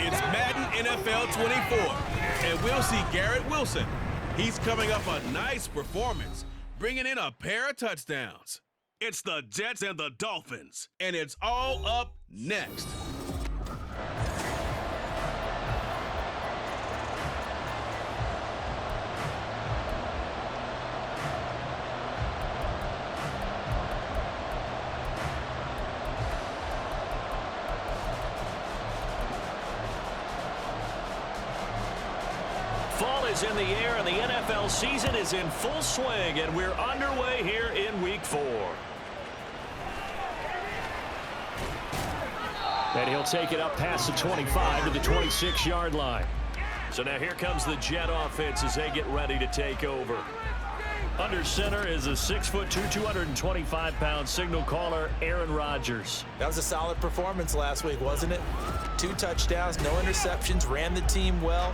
It's Madden NFL 24, and we'll see Garrett Wilson. He's coming up a nice performance, bringing in a pair of touchdowns. It's the Jets and the Dolphins, and it's all up next. Fall is in the air, and the NFL season is in full swing, and we're underway here in Week 4. And he'll take it up past the 25 to the 26-yard line. So now here comes the Jet offense as they get ready to take over. Under center is a 6'2", 225-pound signal caller, Aaron Rodgers. That was a solid performance last week, wasn't it? 2 touchdowns, no interceptions, ran the team well.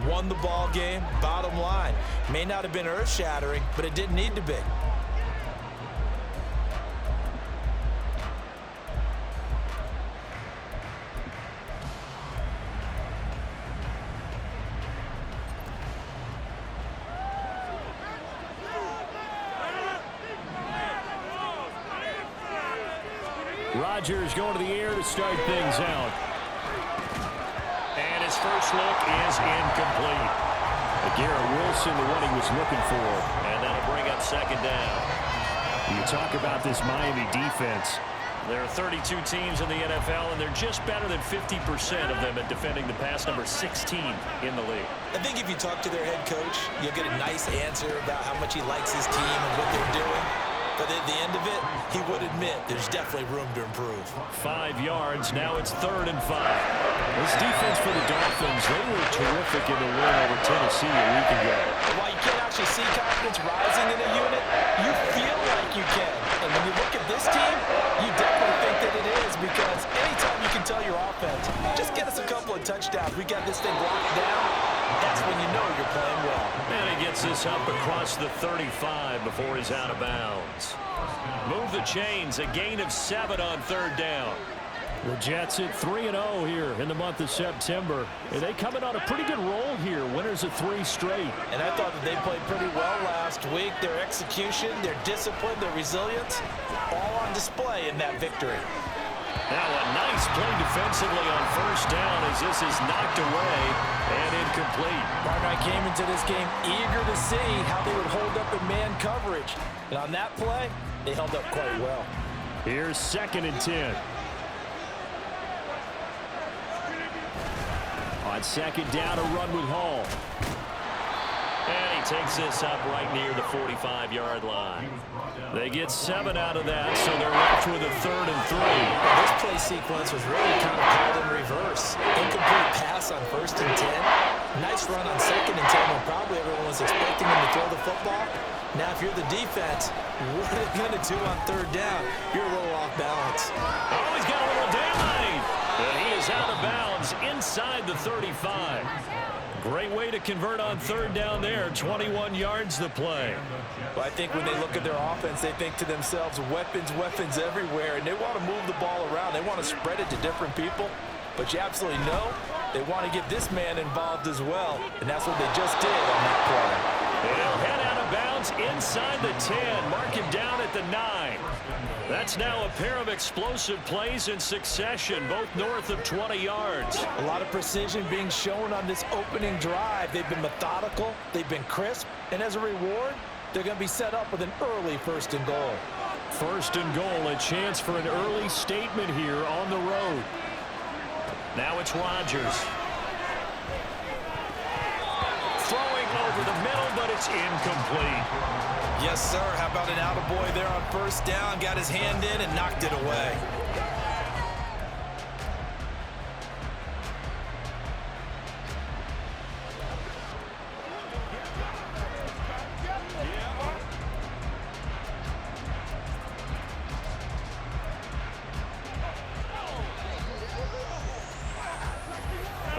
Won the ball game. Bottom line, may not have been earth-shattering, but it didn't need to be. Rodgers going to the air to start things out. And his first look is incomplete. Garrett Wilson, the one he was looking for. And that'll bring up second down. You talk about this Miami defense. There are 32 teams in the NFL, and they're just better than 50% of them at defending the pass, number 16 in the league. I think if you talk to their head coach, you'll get a nice answer about how much he likes his team and what they're doing. But at the end of it, he would admit there's definitely room to improve. 5 yards. Now it's 3rd and 5. This defense for the Dolphins, they were terrific in the win over Tennessee a week ago. While you can't actually see confidence rising in a unit, you feel like you can. And when you look at this team, you definitely think that it is, because anytime you can tell your offense, just get us a couple of touchdowns, we got this thing locked down, that's when you know you're playing well. And he gets this up across the 35 before he's out of bounds. Move the chains, a gain of 7 on 3rd down. The Jets at 3-0 here in the month of September. And they coming on a pretty good roll here, winners of 3 straight. And I thought that they played pretty well last week. Their execution, their discipline, their resilience, all on display in that victory. Now a nice play defensively on 1st down as this is knocked away and incomplete. Partner, I came into this game eager to see how they would hold up in man coverage. And on that play, they held up quite well. Here's 2nd and 10. On 2nd down, a run with Hall. And he takes this up right near the 45-yard line. They get 7 out of that, so they're left with a 3rd and 3. This play sequence was really kind of called in reverse. Incomplete pass on 1st and 10. Nice run on 2nd and 10 when probably everyone was expecting him to throw the football. Now, if you're the defense, what are they going to do on 3rd down? You're a little off balance. Oh, he's got a little damage. And he is out of bounds inside the 35. Great way to convert on third down there. 21 yards the play. Well, I think when they look at their offense, they think to themselves, weapons, weapons everywhere, and they want to move the ball around. They want to spread it to different people, but you absolutely know they want to get this man involved as well, and that's what they just did on that play. He'll head out of bounds inside the 10. Mark him down at the 9. That's now a pair of explosive plays in succession, both north of 20 yards. A lot of precision being shown on this opening drive. They've been methodical, they've been crisp, and as a reward, they're going to be set up with an early 1st and goal. 1st and goal, a chance for an early statement here on the road. Now it's Rodgers. Throwing over the middle, but it's incomplete. Yes, sir. How about an attaboy there on 1st down? Got his hand in and knocked it away.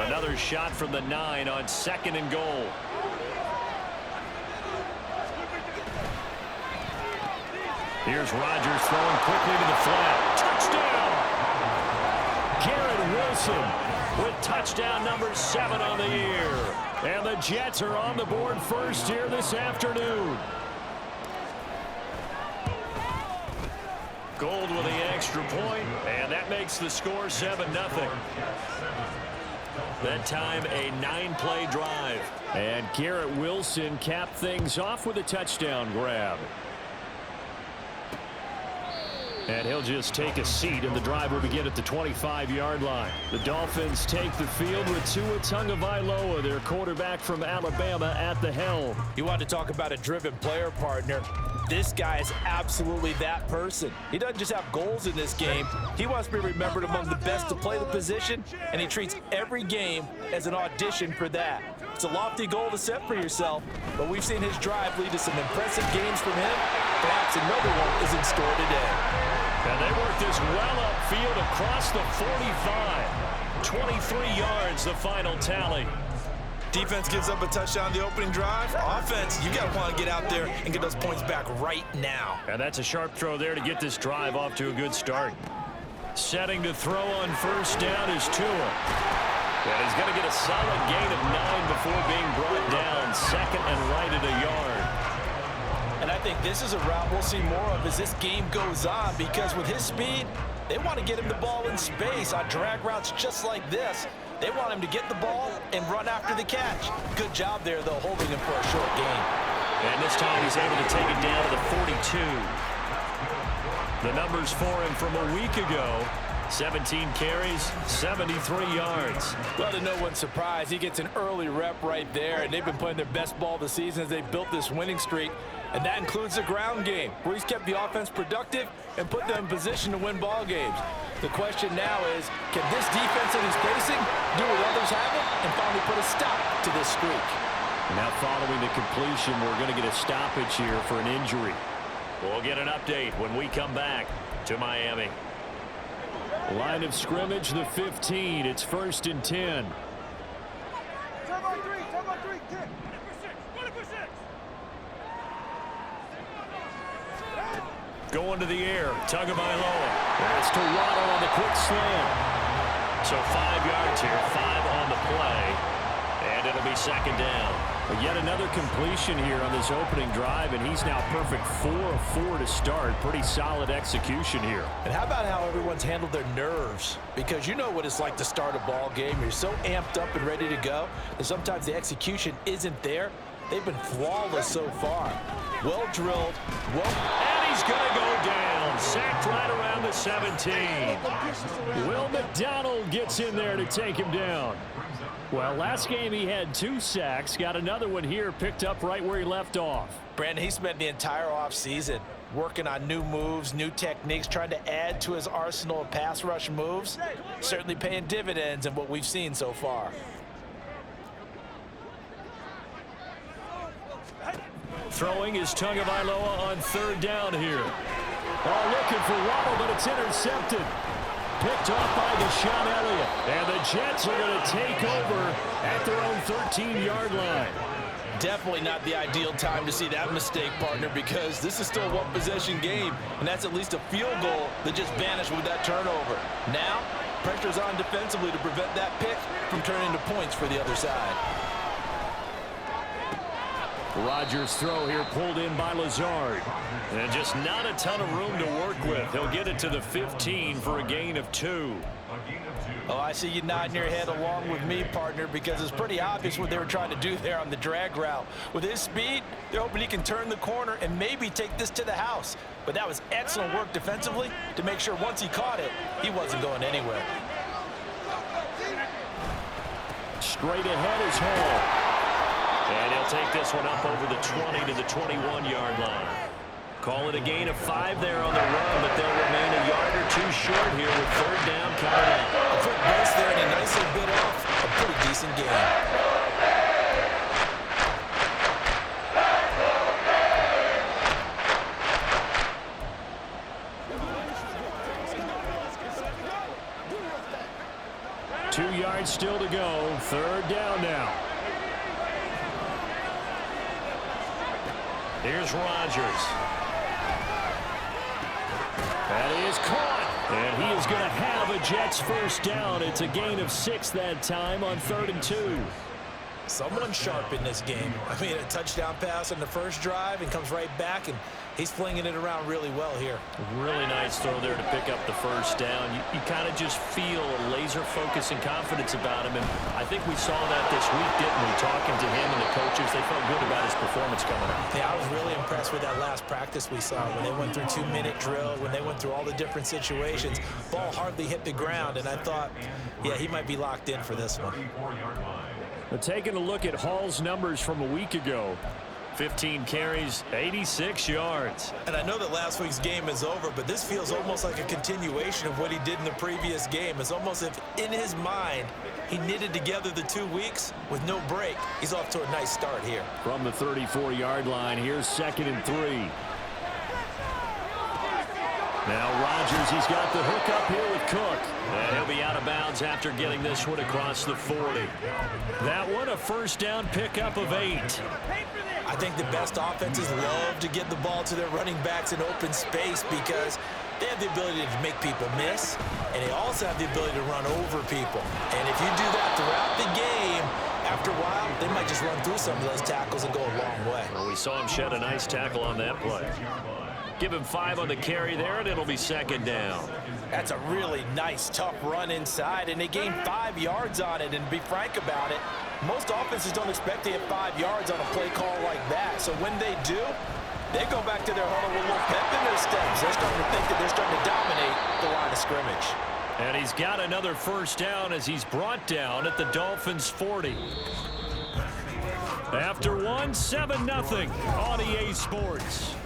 Another shot from the 9 on 2nd and goal. Here's Rodgers throwing quickly to the flat. Touchdown! Garrett Wilson with touchdown number 7 on the year. And the Jets are on the board first here this afternoon. Gold with the extra point, and that makes the score 7-0. That time a 9-play drive. And Garrett Wilson capped things off with a touchdown grab. And he'll just take a seat, and the drive will begin at the 25-yard line. The Dolphins take the field with Tua Tagovailoa, their quarterback from Alabama, at the helm. You want to talk about a driven player partner. This guy is absolutely that person. He doesn't just have goals in this game. He wants to be remembered among the best to play the position, and he treats every game as an audition for that. It's a lofty goal to set for yourself, but we've seen his drive lead to some impressive games from him. Perhaps another one is in store today. And they work this well upfield across the 45. 23 yards, the final tally. Defense gives up a touchdown the opening drive. Offense, you got to want to get out there and get those points back right now. And that's a sharp throw there to get this drive off to a good start. Setting to throw on 1st down is Tua. And he's going to get a solid gain of 9 before being brought down. 2nd and right at a yard. And I think this is a route we'll see more of as this game goes on, because with his speed, they want to get him the ball in space on drag routes just like this. They want him to get the ball and run after the catch. Good job there, though, holding him for a short gain. And this time he's able to take it down to the 42. The numbers for him from a week ago: 17 carries, 73 yards. Well, to no one's surprise, he gets an early rep right there, and they've been playing their best ball this season as they built this winning streak. And that includes the ground game, where he's kept the offense productive and put them in position to win ball games. The question now is, can this defense that he's facing do what others haven't and finally put a stop to this streak? Now following the completion, we're going to get a stoppage here for an injury. We'll get an update when we come back to Miami. Line of scrimmage, the 15. It's 1st and 10. Going to the air, Tagovailoa. That's to Waddle on the quick slam. So 5 yards here, 5 on the play, and it'll be 2nd down. But yet another completion here on this opening drive, and he's now perfect 4 of 4 to start. Pretty solid execution here. And how about how everyone's handled their nerves? Because you know what it's like to start a ball game. You're so amped up and ready to go, and sometimes the execution isn't there. They've been flawless so far. Well drilled. And he's going to go down. Sacked right around the 17. Will McDonald gets in there to take him down. Well, last game he had 2 sacks. Got another one here, picked up right where he left off. Brandon, he spent the entire offseason working on new moves, new techniques, trying to add to his arsenal of pass rush moves. Certainly paying dividends in what we've seen so far. Throwing is Tagovailoa on 3rd down here. Oh, looking for Waddle, but it's intercepted. picked off by Deshaun Elliott. And the Jets are going to take over at their own 13-yard line. Definitely not the ideal time to see that mistake, partner, because this is still a one-possession game, and that's at least a field goal that just vanished with that turnover. Now, pressure's on defensively to prevent that pick from turning into points for the other side. Rodgers' throw here pulled in by Lazard. And just not a ton of room to work with. He'll get it to the 15 for a gain of 2. Oh, I see you nodding your head along with me, partner, because it's pretty obvious what they were trying to do there on the drag route. With his speed, they're hoping he can turn the corner and maybe take this to the house. But that was excellent work defensively to make sure once he caught it, he wasn't going anywhere. Straight ahead is Hall. And he'll take this one up over the 20 to the 21-yard line. Call it a gain of 5 there on the run, but they'll remain a yard or 2 short here with 3rd down coming up. A quick burst there, and he nicely bit off a pretty decent game. Two yards still to go. 3rd down now. Here's Rodgers. That is caught. And he is going to have a Jets 1st down. It's a gain of 6 that time on 3rd and 2. Someone sharp in this game. I mean, a touchdown pass on the first drive and comes right back, and he's flinging it around really well here. Really nice throw there to pick up the 1st down. You kind of just feel a laser focus and confidence about him, and I think we saw that this week, didn't we? Talking to him and the coaches, they felt good about his performance coming up. Yeah, I was really impressed with that last practice we saw when they went through 2-minute drill, when they went through all the different situations. Ball hardly hit the ground, and I thought, yeah, he might be locked in for this one. But taking a look at Hall's numbers from a week ago, 15 carries, 86 yards. And I know that last week's game is over, but this feels almost like a continuation of what he did in the previous game. It's almost as if in his mind he knitted together the 2 weeks with no break. He's off to a nice start here. From the 34-yard line, here's 2nd and 3. Now Rodgers, he's got the hook up here with Cook. And he'll be out of bounds after getting this one across the 40. That one a 1st down pickup of 8. I think the best offenses love to get the ball to their running backs in open space because they have the ability to make people miss, and they also have the ability to run over people. And if you do that throughout the game, after a while, they might just run through some of those tackles and go a long way. Well, we saw him shed a nice tackle on that play. Give him 5 on the carry there, and it'll be 2nd down. That's a really nice, tough run inside, and they gained 5 yards on it. And to be frank about it, most offenses don't expect to get 5 yards on a play call like that. So when they do, they go back to their huddle with a little pep in their steps. They're starting to think that they're starting to dominate the line of scrimmage. And he's got another 1st down as he's brought down at the Dolphins' 40. After one, 7-0 on EA Sports.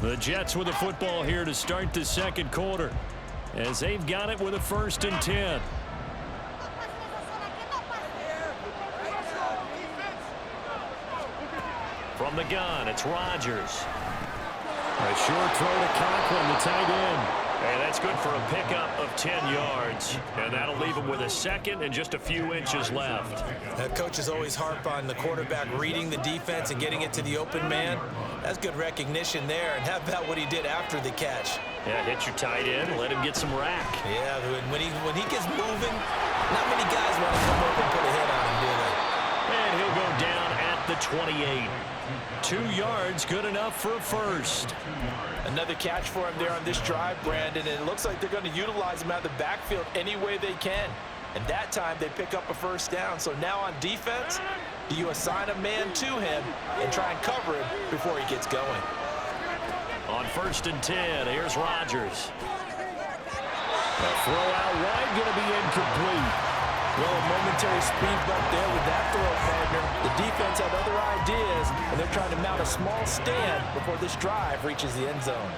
The Jets with the football here to start the 2nd quarter as they've got it with a 1st and 10. From the gun, it's Rodgers. A short throw to Conklin, the tight end. And that's good for a pickup of 10 yards. And that'll leave him with a 2nd and just a few inches left. Coaches always harp on the quarterback reading the defense and getting it to the open man. That's good recognition there. And how about what he did after the catch? Yeah, hit your tight end, let him get some rack. Yeah, when he gets moving, not many guys want to come over and put a hit on him, do they? And he'll go down at the 28. 2 yards, good enough for a 1st. Another catch for him there on this drive, Brandon, and it looks like they're going to utilize him out of the backfield any way they can. And that time they pick up a 1st down. So now on defense, do you assign a man to him and try and cover him before he gets going? On 1st and 10, here's Rodgers. A throw out wide, going to be incomplete. Well, a momentary speed bump there with that throw, partner. The defense had other ideas, and they're trying to mount a small stand before this drive reaches the end zone.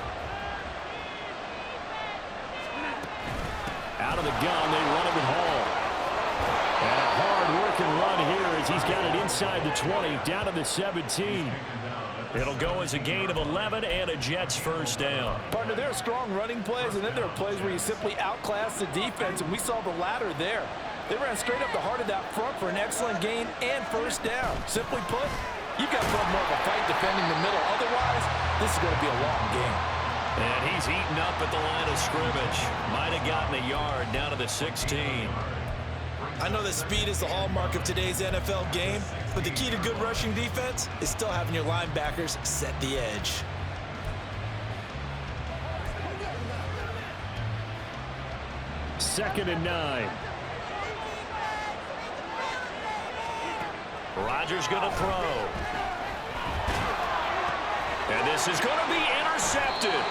Out of the gun, they run it with Hall. And a hard-working run here as he's got it inside the 20, down to the 17. It'll go as a gain of 11 and a Jets first down. Partner, there are strong running plays, and then there are plays where you simply outclass the defense, and we saw the latter there. They ran straight up the heart of that front for an excellent gain and first down. Simply put, you've got to put more of a fight defending the middle. Otherwise, this is going to be a long game. And he's eaten up at the line of scrimmage. Might have gotten a yard down to the 16. I know that speed is the hallmark of today's NFL game, but the key to good rushing defense is still having your linebackers set the edge. Second and 9. Rodgers going to throw. And this is going to be intercepted.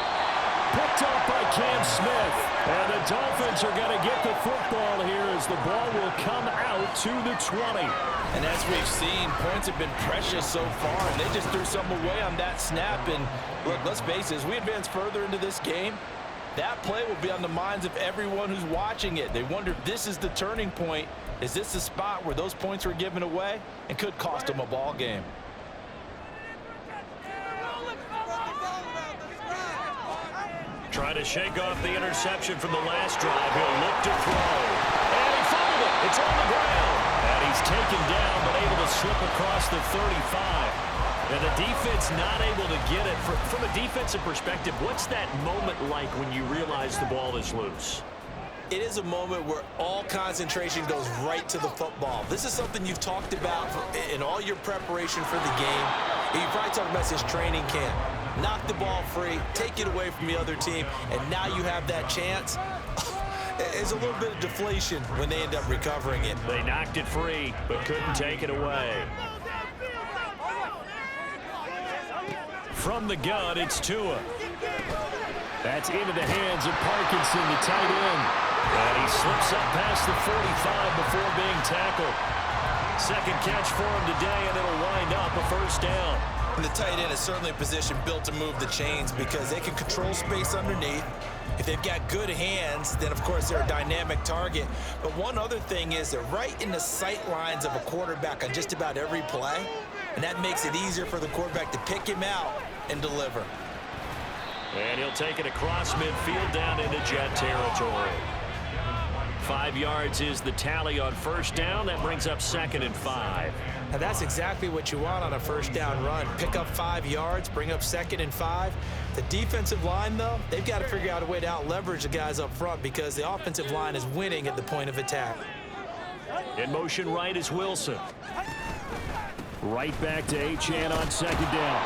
Picked up by Cam Smith. And the Dolphins are going to get the football here as the ball will come out to the 20. And as we've seen, points have been precious so far, and they just threw some away on that snap. And look, let's face it, as we advance further into this game, that play will be on the minds of everyone who's watching it. They wonder if this is the turning point. Is this the spot where those points were given away and could cost them a ball game? Trying to shake off the interception from the last drive. He'll look to throw. And he fumbled it. It's on the ground. And he's taken down but able to slip across the 35. And the defense not able to get it. From a defensive perspective, what's that moment like when you realize the ball is loose? It is a moment where all concentration goes right to the football. This is something you've talked about in all your preparation for the game. You've probably talked about since training camp. Knock the ball free, take it away from the other team, and now you have that chance. There's a little bit of deflation when they end up recovering it. They knocked it free, but couldn't take it away. From the gun, it's Tua. That's into the hands of Parkinson, the tight end. And he slips up past the 45 before being tackled. Second catch for him today, and it'll wind up a first down. And the tight end is certainly a position built to move the chains because they can control space underneath. If they've got good hands, then of course they're a dynamic target. But one other thing is they're right in the sight lines of a quarterback on just about every play. And that makes it easier for the quarterback to pick him out and deliver. And he'll take it across midfield down into Jet territory. 5 yards is the tally on first down. That brings up 2nd and 5. And that's exactly what you want on a first down run. Pick up 5 yards, bring up 2nd and 5. The defensive line, though, they've got to figure out a way to out-leverage the guys up front because the offensive line is winning at the point of attack. In motion right is Wilson. Right back to Achane on 2nd down.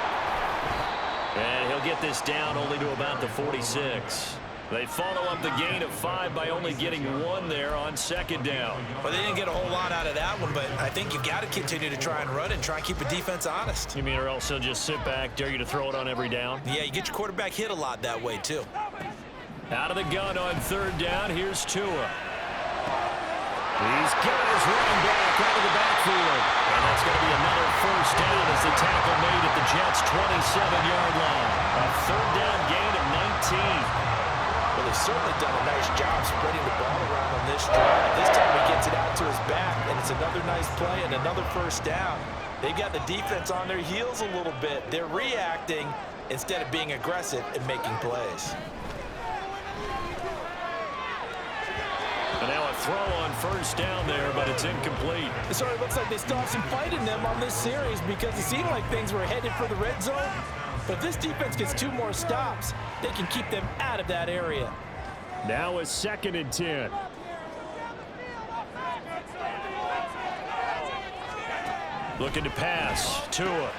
And he'll get this down only to about the 46. They follow up the gain of 5 by only getting 1 there on 2nd down. Well, they didn't get a whole lot out of that one, but I think you've got to continue to try and run and try and keep the defense honest. You mean or else they'll just sit back, dare you to throw it on every down? Yeah, you get your quarterback hit a lot that way, too. Out of the gun on 3rd down, here's Tua. He's got his running back out of the backfield. And that's going to be another first down as the tackle made at the Jets' 27-yard line. A 3rd down gain of 19. Well, they've certainly done a nice job spreading the ball around on this drive. This time he gets it out to his back, and it's another nice play and another first down. They've got the defense on their heels a little bit. They're reacting instead of being aggressive and making plays. And now a throw on first down there, but it's incomplete. It sort of looks like they still have some fight in them on this series because it seemed like things were headed for the red zone. But if this defense gets 2 more stops, they can keep them out of that area. Now a 2nd and 10. Looking to pass. Tua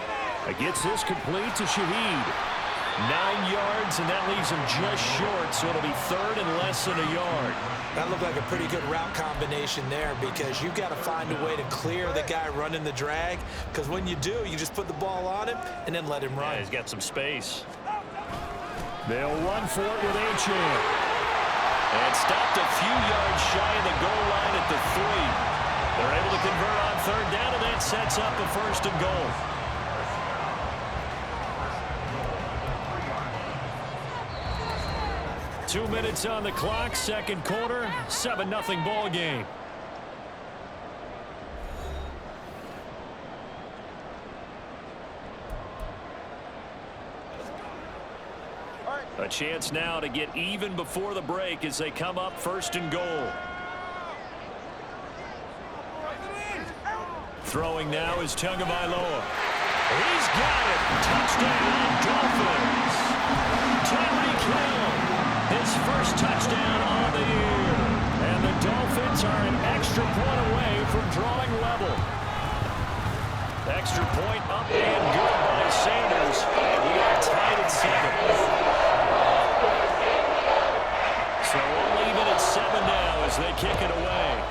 gets this complete to Shaheed. 9 yards, and that leaves him just short, so it'll be 3rd and less than a yard. That looked like a pretty good route combination there because you've got to find a way to clear the guy running the drag because when you do, you just put the ball on him and then let him run. Yeah, he's got some space. They'll run for it with Achane. And stopped a few yards shy of the goal line at the 3. They're able to convert on 3rd down, and that sets up a 1st and goal. Two minutes on the clock, 2nd quarter, 7-0 ball game. A chance now to get even before the break as they come up 1st and goal. Throwing now is Tagovailoa. He's got it. Touchdown, Dolphins. Tyreek Hill, his first touchdown on the year. And the Dolphins are an extra point away from drawing level. Extra point up and good by Sanders. And we are tied at 7. So we'll leave it at 7 now as they kick it away.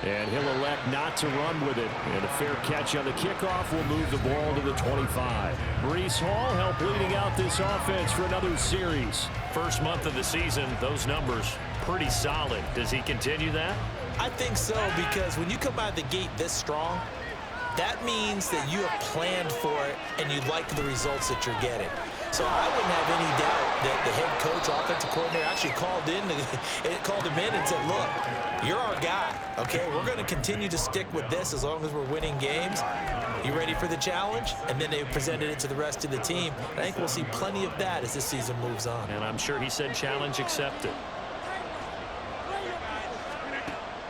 And he'll elect not to run with it. And a fair catch on the kickoff will move the ball to the 25. Breece Hall helped leading out this offense for another series. First month of the season, those numbers pretty solid. Does he continue that? I think so, because when you come out of the gate this strong, that means that you have planned for it and you like the results that you're getting. So I wouldn't have any doubt that the head coach, offensive coordinator, actually called him in and said, look, you're our guy, okay? We're going to continue to stick with this as long as we're winning games. You ready for the challenge? And then they presented it to the rest of the team. I think we'll see plenty of that as this season moves on. And I'm sure he said challenge accepted.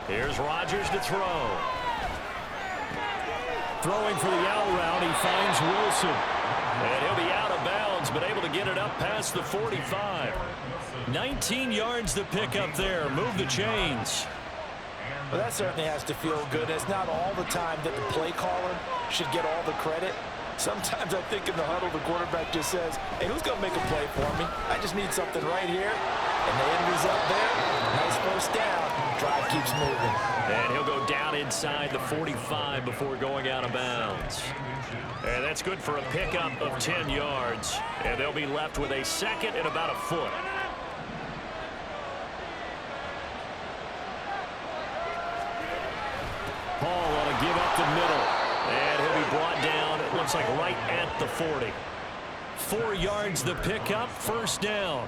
Here's Rodgers to throw. Throwing for the out route, he finds Wilson. And he'll be out of bounds, but able to get it up past the 45. 19 yards to pick up there. Move the chains. Well, that certainly has to feel good. It's not all the time that the play caller should get all the credit. Sometimes I think in the huddle, the quarterback just says, hey, who's going to make a play for me? I just need something right here. And the end result there, nice first down. Drive keeps moving. And he'll go down inside the 45 before going out of bounds. And that's good for a pickup of 10 yards. And they'll be left with a second and about a foot. Paul want to give up the middle. And he'll be brought down, it looks like right at the 40. 4 yards the pickup, first down.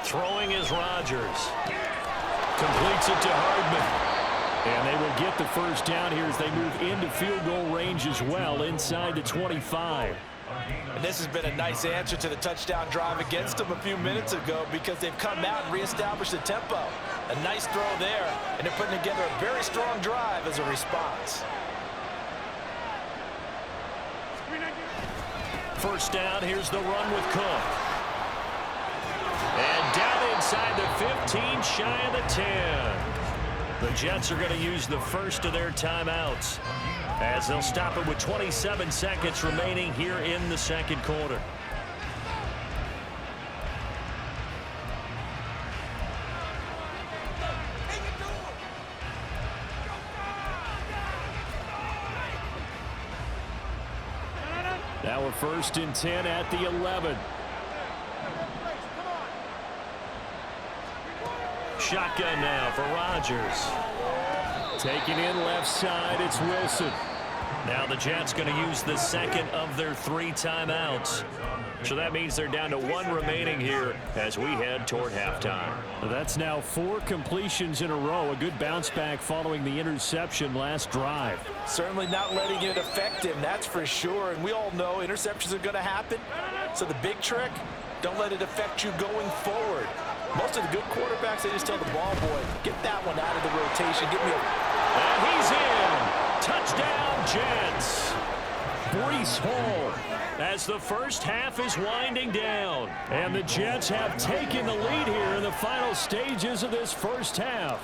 Throwing is Rodgers. Completes it to Hardman. And they will get the first down here as they move into field goal range as well, inside the 25. And this has been a nice answer to the touchdown drive against them a few minutes ago because they've come out and reestablished the tempo. A nice throw there, and they're putting together a very strong drive as a response. First down, here's the run with Cook. And down inside the 15, shy of the 10. The Jets are going to use the first of their timeouts as they'll stop it with 27 seconds remaining here in the second quarter. Now we're 1st and 10 at the 11. Shotgun now for Rodgers. Taking in left side, it's Wilson. Now the Jets going to use the second of their 3 timeouts. So that means they're down to 1 remaining here as we head toward halftime. That's now 4 completions in a row. A good bounce back following the interception last drive. Certainly not letting it affect him, that's for sure. And we all know interceptions are going to happen. So the big trick, don't let it affect you going forward. Most of the good quarterbacks, they just tell the ball boy, get that one out of the rotation. Get me a... And he's in. Touchdown, Jets. Breece Hall. As the first half is winding down. And the Jets have taken the lead here in the final stages of this first half.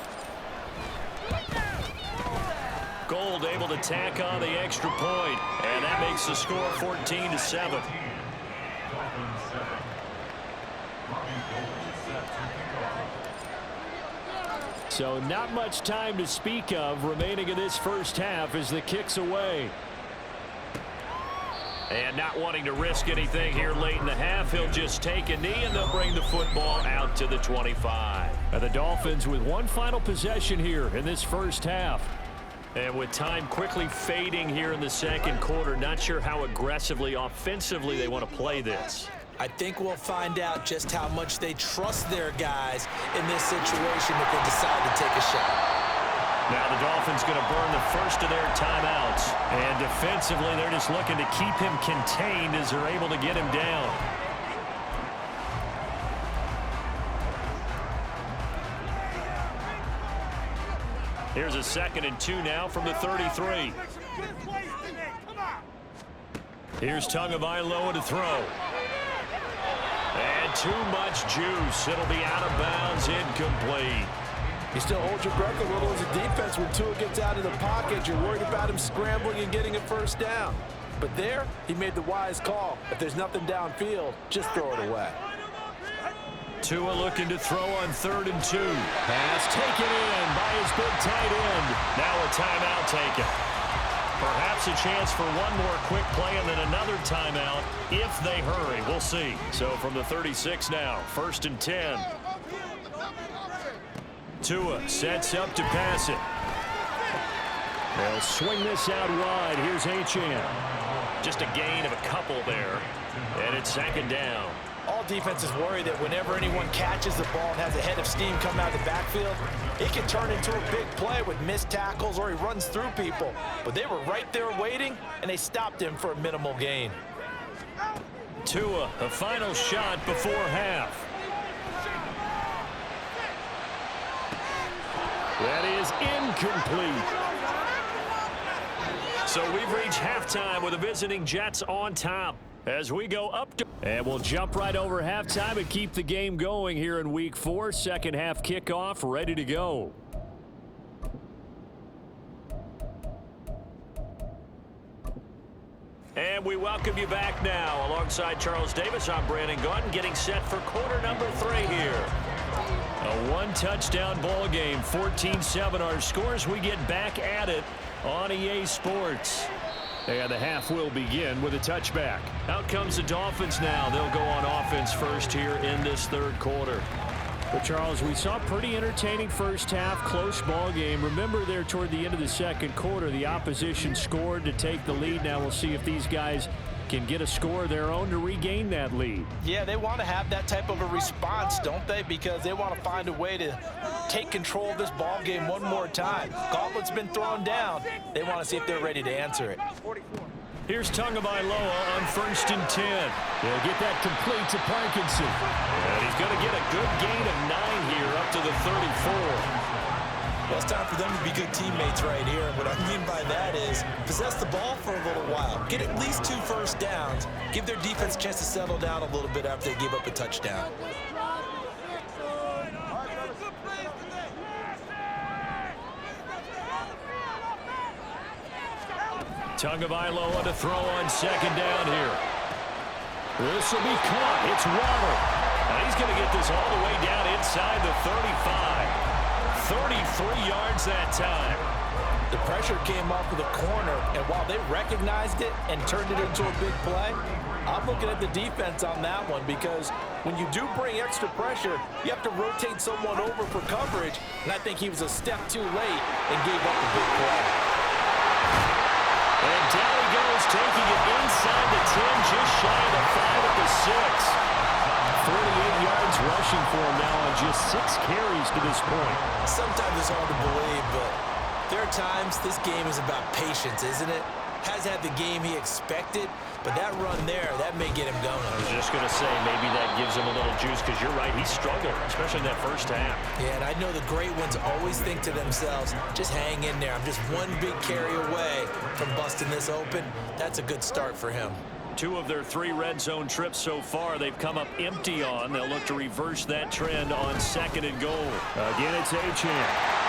Gold able to tack on the extra point. And that makes the score 14-7. So not much time to speak of remaining in this first half as the kick's away. And not wanting to risk anything here late in the half, he'll just take a knee and they'll bring the football out to the 25. And the Dolphins with one final possession here in this first half. And with time quickly fading here in the second quarter, not sure how aggressively, offensively they want to play this. I think we'll find out just how much they trust their guys in this situation if they decide to take a shot. Now the Dolphins going to burn the first of their timeouts. And defensively, they're just looking to keep him contained as they're able to get him down. Here's a 2nd and 2 now from the 33. Here's Tagovailoa to throw. And too much juice. It'll be out of bounds, incomplete. You still hold your breath a little as a defense when Tua gets out of the pocket. You're worried about him scrambling and getting a first down. But there, he made the wise call. If there's nothing downfield, just throw it away. Tua looking to throw on 3rd and 2. Pass taken in by his big tight end. Now a timeout taken. Perhaps a chance for one more quick play and then another timeout if they hurry. We'll see. So from the 36 now, 1st and 10. Tua sets up to pass it. They'll swing this out wide. Here's Achane. Just a gain of a couple there. And it's 2nd down. All defenses worry that whenever anyone catches the ball and has a head of steam come out of the backfield, it can turn into a big play with missed tackles or he runs through people. But they were right there waiting, and they stopped him for a minimal gain. Tua, a final shot before half. That is incomplete. So we've reached halftime with the visiting Jets on top. As we go up to... And we'll jump right over halftime and keep the game going here in Week 4. Second half kickoff ready to go. And we welcome you back now. Alongside Charles Davis, I'm Brandon Gaudin, getting set for quarter number 3 here. A one-touchdown ball game, 14-7 our scores. We get back at it on EA Sports. And the half will begin with a touchback. Out comes the Dolphins now. They'll go on offense first here in this 3rd quarter. But Charles, we saw a pretty entertaining first half, close ball game. Remember there toward the end of the 2nd quarter, the opposition scored to take the lead. Now we'll see if these guys can get a score of their own to regain that lead. Yeah, they want to have that type of a response, don't they? Because they want to find a way to take control of this ball game one more time. Gauntlet's been thrown down. They want to see if they're ready to answer it. Here's Tagovailoa on 1st and 10. They'll get that complete to Parkinson. And he's going to get a good gain of 9 here up to the 34. Well, it's time for them to be good teammates right here. And what I mean by that is possess the ball for a little while. Get at least 2 first downs. Give their defense a chance to settle down a little bit after they give up a touchdown. Tagovailoa to throw on 2nd down here. This will be caught. It's Waddle. Now he's going to get this all the way down inside the 35. 33 yards that time. The pressure came off of the corner, and while they recognized it and turned it into a big play, I'm looking at the defense on that one because when you do bring extra pressure, you have to rotate someone over for coverage, and I think he was a step too late and gave up a big play. And down he goes, taking it inside the 10, just shy of the 5 at the 6. 48 yards rushing for him now on just 6 carries to this point. Sometimes it's hard to believe, but there are times this game is about patience, isn't it? Has had the game he expected, but that run there, that may get him going. I was just going to say, maybe that gives him a little juice because you're right, he struggled, especially in that first half. Yeah, and I know the great ones always think to themselves, just hang in there. I'm just one big carry away from busting this open. That's a good start for him. 2 of their 3 red zone trips so far, they've come up empty on. They'll look to reverse that trend on 2nd and goal. Again, it's Achane.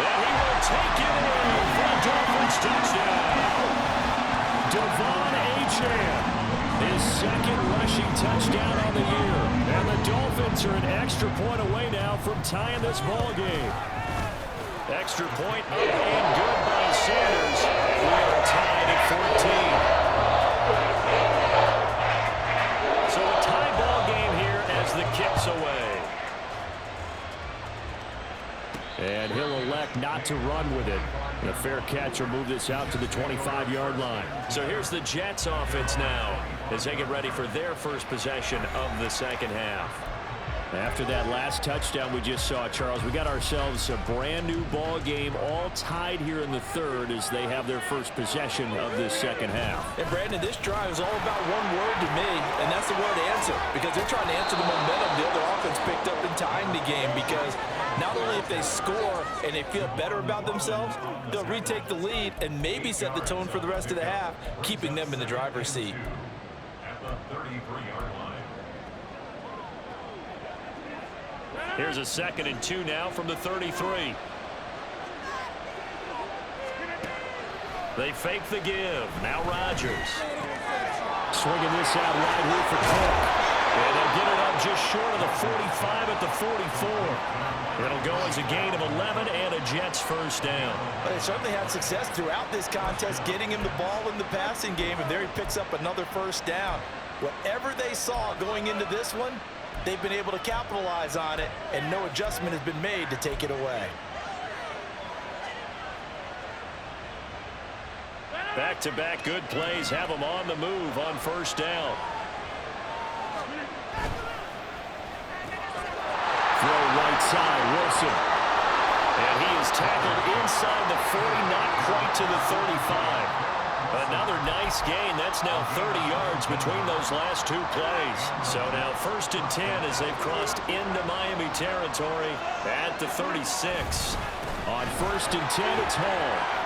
And he will take it away for a Dolphins touchdown. Devon Achane, his 2nd rushing touchdown on the year. And the Dolphins are an extra point away now from tying this ball game. Extra point up and good by Sanders. We are tied at 14. So a tie ball game here as the kick's away. And he'll elect not to run with it. And a fair catch will move this out to the 25-yard line. So here's the Jets offense now as they get ready for their first possession of the 2nd half. After that last touchdown we just saw, Charles, we got ourselves a brand new ball game, all tied here in the third as they have their first possession of this second half. And Brandon, this drive is all about one word to me, and that's the word answer, because they're trying to answer the momentum the other offense picked up in tying the game, because not only if they score and they feel better about themselves, they'll retake the lead and maybe set the tone for the rest of the half, keeping them in the driver's seat. Here's a 2nd and 2 now from the 33. They fake the give. Now Rodgers. Swinging this out right here for Cook. And they'll get it up just short of the 45 at the 44. It'll go as a gain of 11 and a Jets first down. But they certainly had success throughout this contest getting him the ball in the passing game, and there he picks up another first down. Whatever they saw going into this one, they've been able to capitalize on it, and no adjustment has been made to take it away. Back-to-back good plays have them on the move on first down. Throw right side, Wilson. And he is tackled inside the 40, not quite to the 35. Another nice gain. That's now 30 yards between those last two plays. So now 1st and 10 as they've crossed into Miami territory at the 36. On 1st and 10, it's Hall.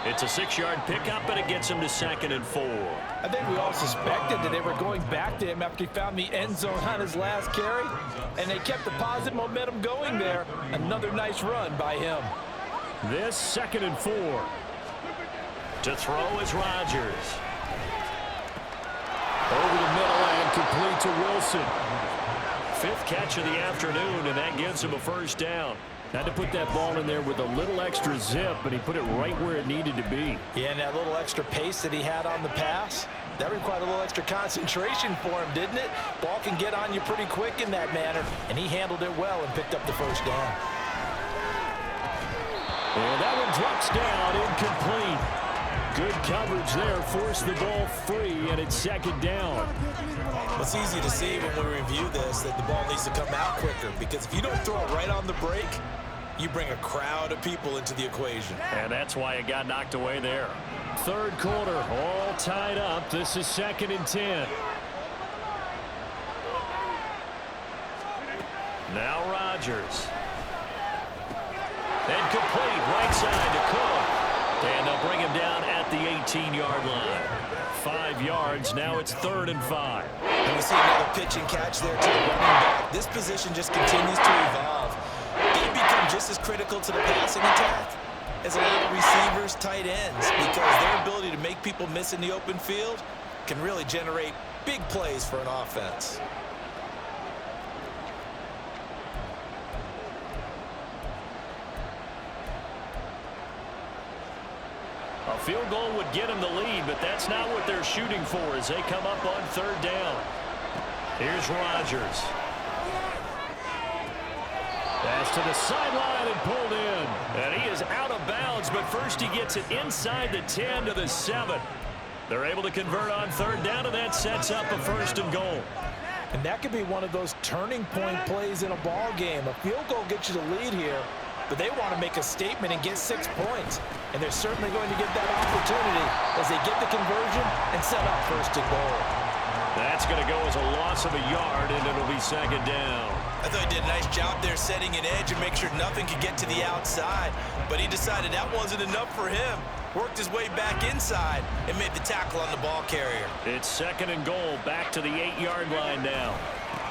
It's a 6-yard pickup, and it gets him to 2nd and 4. I think we all suspected that they were going back to him after he found the end zone on his last carry, and they kept the positive momentum going there. Another nice run by him. This 2nd and 4. To throw is Rodgers. Over the middle and complete to Wilson. 5th catch of the afternoon, and that gives him a first down. Had to put that ball in there with a little extra zip, but he put it right where it needed to be. Yeah, and that little extra pace that he had on the pass, that required a little extra concentration for him, didn't it? Ball can get on you pretty quick in that manner, and he handled it well and picked up the first down. And that one drops down, incomplete. Good coverage there, forced the ball free, and it's 2nd down. It's easy to see when we review this that the ball needs to come out quicker, because if you don't throw it right on the break, you bring a crowd of people into the equation. And that's why it got knocked away there. 3rd quarter, all tied up. This is 2nd and 10. Now Rodgers. And complete, right side to Cook. And they'll bring him down at the 18-yard line. 5 yards, now it's 3rd and 5. And we see another pitch and catch there to the running back. This position just continues to evolve. They become just as critical to the passing attack as a lot of receivers, tight ends, because their ability to make people miss in the open field can really generate big plays for an offense. A field goal would get them the lead, but that's not what they're shooting for as they come up on 3rd down. Here's Rodgers. Pass to the sideline and pulled in. And he is out of bounds, but first he gets it inside the 10 to the 7. They're able to convert on 3rd down, and that sets up a 1st and goal. And that could be one of those turning point plays in a ball game. A field goal gets you the lead here, but they want to make a statement and get 6 points. And they're certainly going to get that opportunity as they get the conversion and set up 1st and goal. That's going to go as a loss of a yard, and it'll be 2nd down. I thought he did a nice job there setting an edge and make sure nothing could get to the outside. But he decided that wasn't enough for him. Worked his way back inside and made the tackle on the ball carrier. It's 2nd and goal, back to the 8-yard line now.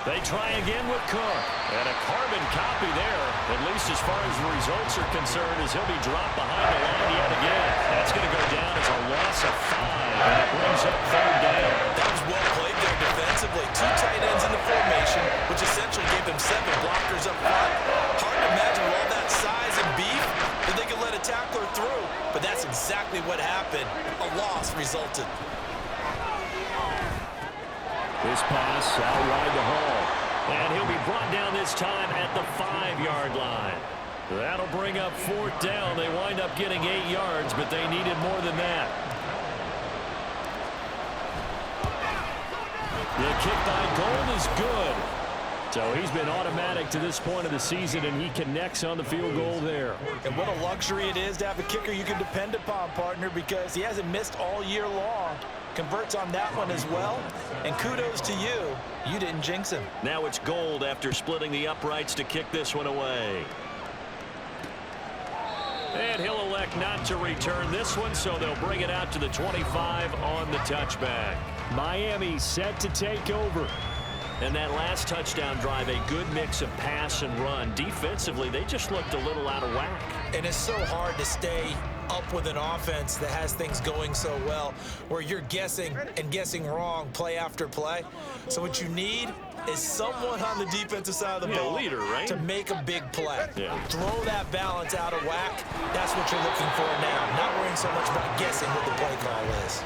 They try again with Cook. And a carbon copy there, at least as far as the results are concerned, as he'll be dropped behind the line yet again. That's going to go down as a loss of 5, and it brings up 3rd down. That was well played there defensively. 2 tight ends in the formation, which essentially gave them 7 blockers up front. Hard to imagine with all that size and beef that they could let a tackler through, but that's exactly what happened. A loss resulted. This pass out wide to Hall. And he'll be brought down this time at the 5-yard line. That'll bring up 4th down. They wind up getting 8 yards, but they needed more than that. The kick by Gold is good. So he's been automatic to this point of the season, and he connects on the field goal there. And what a luxury it is to have a kicker you can depend upon, partner, because he hasn't missed all year long. Converts on that one as well. And kudos to you. You didn't jinx him. Now it's Gold after splitting the uprights to kick this one away. And he'll elect not to return this one, so they'll bring it out to the 25 on the touchback. Miami set to take over. And that last touchdown drive, a good mix of pass and run. Defensively, they just looked a little out of whack. And it's so hard to stay up with an offense that has things going so well, where you're guessing and guessing wrong play after play. So what you need is someone on the defensive side of the ball leader, right? to make a big play. Yeah. Throw that balance out of whack. That's what you're looking for now. Not worrying so much about guessing what the play call is.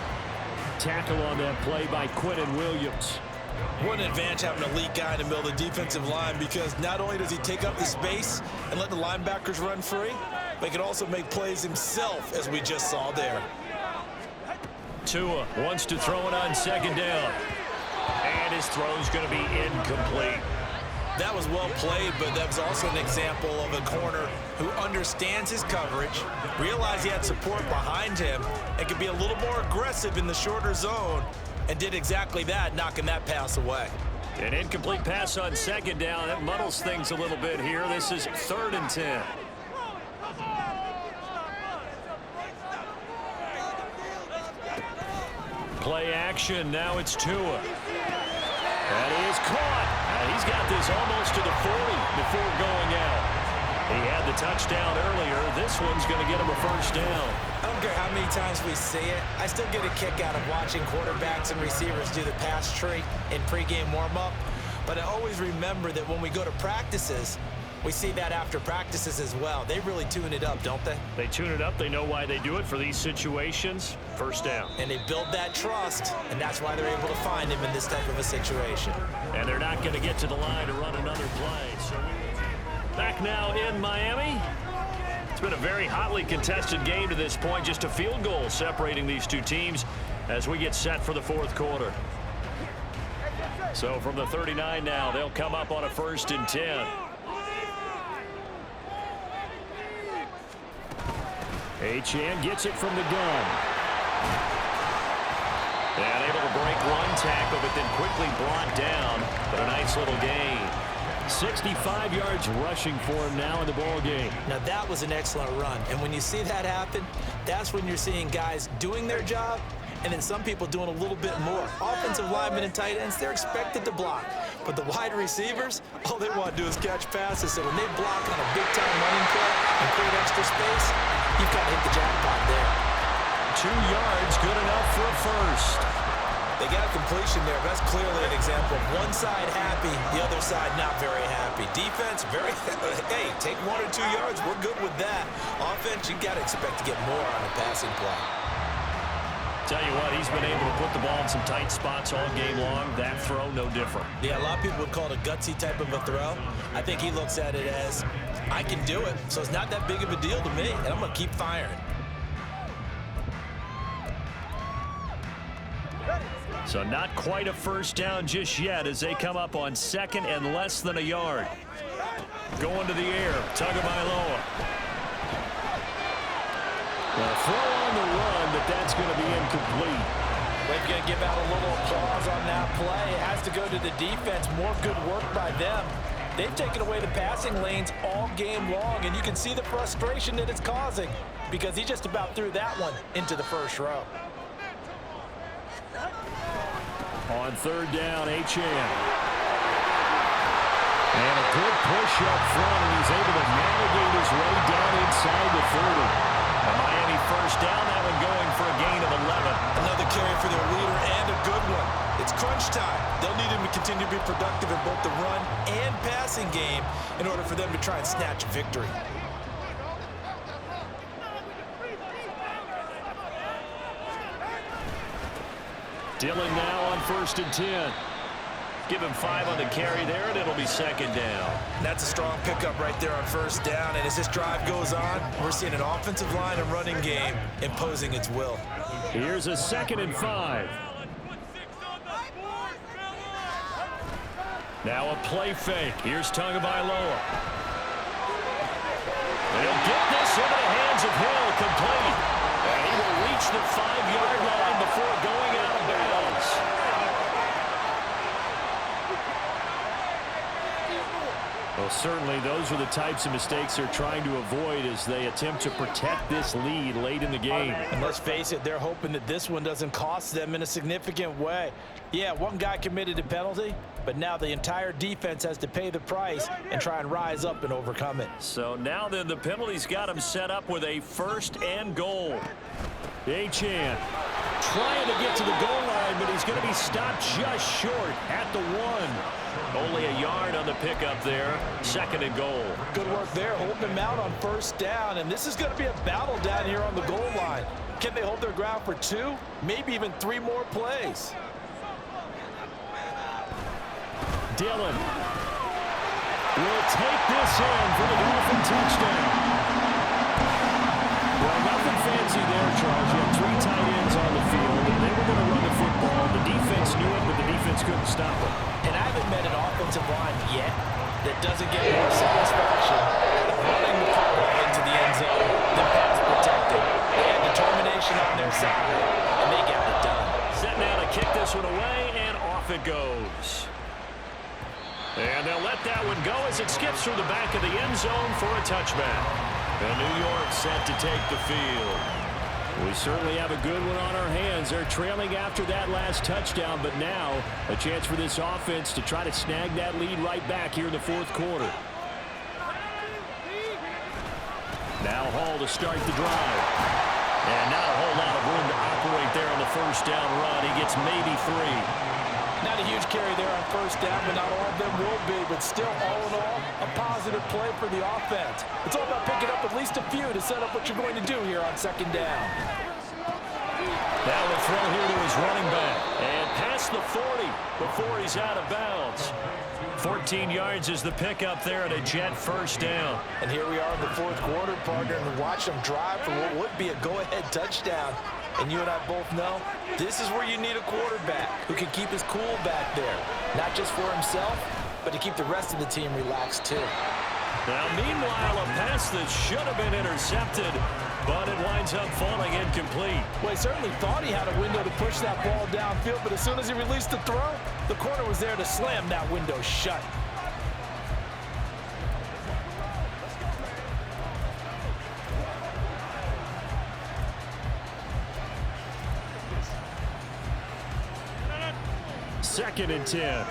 Tackle on that play by Quentin Williams. What an advantage having an elite guy in the middle of the defensive line, because not only does he take up the space and let the linebackers run free, but he can also make plays himself, as we just saw there. Tua wants to throw it on second down. And his throw's going to be incomplete. That was well played, but that was also an example of a corner who understands his coverage, realized he had support behind him, and could be a little more aggressive in the shorter zone, and did exactly that, knocking that pass away. An incomplete pass on second down. That muddles things a little bit here. This is 3rd and 10. Play action. Now it's Tua. That is caught. He's got this almost to the 40 before going out. He had the touchdown earlier. This one's going to get him a first down. I don't care how many times we see it. I still get a kick out of watching quarterbacks and receivers do the pass tree in pregame warm-up. But I always remember that when we go to practices, we see that after practices as well. They really tune it up, don't they? They tune it up. They know why they do it for these situations. First down. And they build that trust, and that's why they're able to find him in this type of a situation. And they're not going to get to the line to run another play. So back now in Miami. It's been a very hotly contested game to this point. Just a field goal separating these two teams as we get set for the 4th quarter. So from the 39 now, they'll come up on a 1st and 10. Achane gets it from the gun. And able to break one tackle, but then quickly brought down. But a nice little gain. 65 yards rushing for him now in the ball game. Now that was an excellent run. And when you see that happen, that's when you're seeing guys doing their job, and then some people doing a little bit more. Offensive linemen and tight ends, they're expected to block. But the wide receivers, all they want to do is catch passes. So when they block on a big-time running play and create extra space, you've got to hit the jackpot there. 2 yards, good enough for a first. They got a completion there. That's clearly an example of one side happy, the other side not very happy. Defense, very, hey, take 1 or 2 yards. We're good with that. Offense, you got to expect to get more on a passing play. Tell you what, he's been able to put the ball in some tight spots all game long. That throw, no different. Yeah, a lot of people would call it a gutsy type of a throw. I think he looks at it as, I can do it, so it's not that big of a deal to me, and I'm going to keep firing. So not quite a first down just yet as they come up on 2nd and less than a yard. Going to the air, Tagovailoa. Well, throw on the run, but that's going to be incomplete. They're going to give out a little applause on that play. It has to go to the defense. More good work by them. They've taken away the passing lanes all game long, and you can see the frustration that it's causing because he just about threw that one into the first row. On 3rd down, Achane. And a good push up front, and he's able to navigate his way down inside the 30. A Miami first down, that one going for a gain of 11. Another carry for their leader, and a good one. It's crunch time. They'll need him to continue to be productive in both the run and passing game in order for them to try and snatch a victory. Dillon now on 1st and 10. Give him 5 on the carry there, and it'll be 2nd down. That's a strong pickup right there on 1st down, and as this drive goes on, we're seeing an offensive line and running game imposing its will. Here's a 2nd and 5. Now a play fake. Here's Tagovailoa. They'll get this into the hands of Hill, complete. And he will reach the 5-yard line before going out of bounds. Well, certainly those are the types of mistakes they're trying to avoid as they attempt to protect this lead late in the game. And let's face it, they're hoping that this one doesn't cost them in a significant way. Yeah, one guy committed a penalty, but now the entire defense has to pay the price and try and rise up and overcome it. So now then the penalty's got him set up with a 1st and goal. Achane trying to get to the goal line, but he's going to be stopped just short at the 1. Only a yard on the pickup there. 2nd and goal. Good work there, holding him out on 1st down, and this is going to be a battle down here on the goal line. Can they hold their ground for 2, maybe even 3 more plays? Dillon will take this in for the Dolphin touchdown. Well, nothing fancy there, Charles. You had 3 tight ends on the field, and they were going to run the football. The defense knew it, but the defense couldn't stop it. And I haven't met an offensive line yet that doesn't get more satisfaction running the football into the end zone than pass protected. They had determination on their side, and they got it done. Setting out to kick this one away, and off it goes. And they'll let that one go as it skips through the back of the end zone for a touchback. And New York set to take the field. We certainly have a good one on our hands. They're trailing after that last touchdown, but now a chance for this offense to try to snag that lead right back here in the 4th quarter. Now Hall to start the drive. And not a whole lot of room to operate there on the 1st down run. He gets maybe 3. Not a huge carry there on 1st down, but not all of them will be. But still, all in all, a positive play for the offense. It's all about picking up at least a few to set up what you're going to do here on 2nd down. Now the throw here to his running back. And past the 40 before he's out of bounds. 14 yards is the pickup there and a Jet 1st down. And here we are in the 4th quarter, partner, and watch them drive for what would be a go-ahead touchdown. And you and I both know this is where you need a quarterback who can keep his cool back there. Not just for himself, but to keep the rest of the team relaxed too. Now, meanwhile, a pass that should have been intercepted, but it winds up falling incomplete. Well, he certainly thought he had a window to push that ball downfield, but as soon as he released the throw, the corner was there to slam that window shut. Second and 10.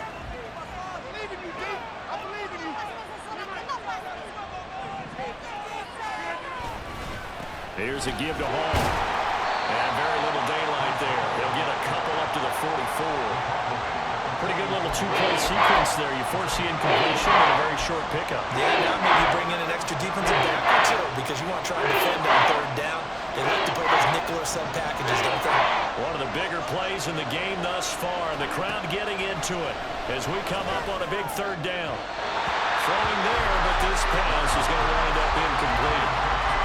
Here's a give to Hall. And very little daylight there. They'll get a couple up to the 44. Pretty good little 2-play sequence there. You force the incompletion and a very short pickup. Yeah, now maybe bring in an extra defensive back or 2 because you want to try and defend on 3rd down. They like to play those nickel or sub packages, don't they? One of the bigger plays in the game thus far. The crowd getting into it as we come up on a big 3rd down. Throwing there, but this pass is going to wind up incomplete.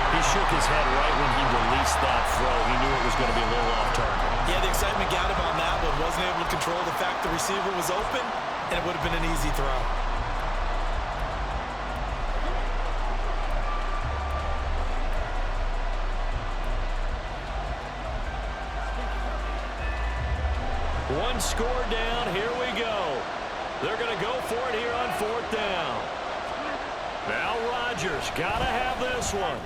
He shook his head right when he released that throw. He knew it was going to be a little off target. Yeah, the excitement got him on that one. Wasn't able to control the fact the receiver was open, and it would have been an easy throw. One score down. Here we go. They're going to go for it here on 4th down. Now Rodgers got to have this one.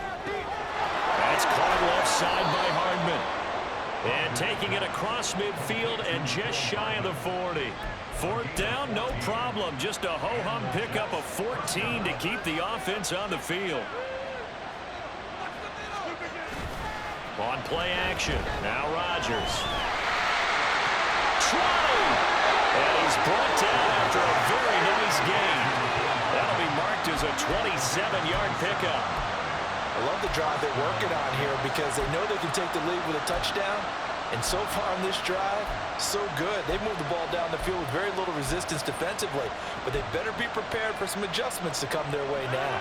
That's caught left side by Hardman. And taking it across midfield and just shy of the 40. 4th down, no problem. Just a ho-hum pickup of 14 to keep the offense on the field. On play action. Now Rodgers. Trying. And he's brought down after a very nice gain. That'll be marked as a 27-yard pickup. I love the drive they're working on here because they know they can take the lead with a touchdown. And so far on this drive, so good. They've moved the ball down the field with very little resistance defensively. But they better be prepared for some adjustments to come their way now.